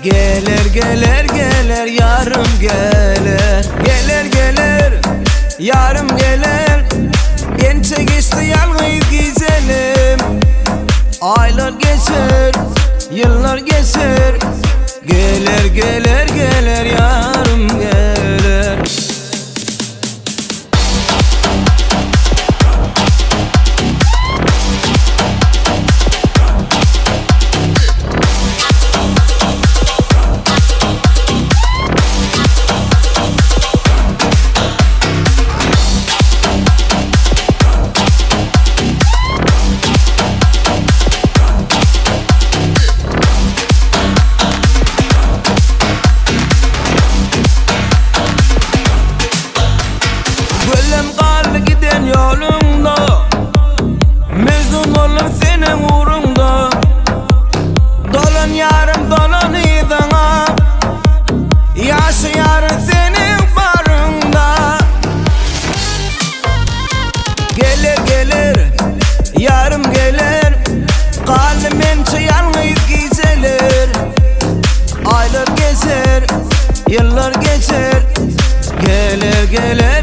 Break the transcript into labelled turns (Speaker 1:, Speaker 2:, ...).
Speaker 1: Gelir gelir gelir yarım gelir. Gelir gelir yarım gelir. Ence geçti yalnız güzelim. Aylar geçer, yıllar geçer. Gelir gelir gelir yarım gelir. Giden yolunda Mecnun olur senin uğrunda. Dolan yarım dolan idana, yaşayarım senin barında. Gelir gelir yarım gelir. Kalbimce yalnız güzelir. Aylar geçer, yıllar geçer. Gelir gelir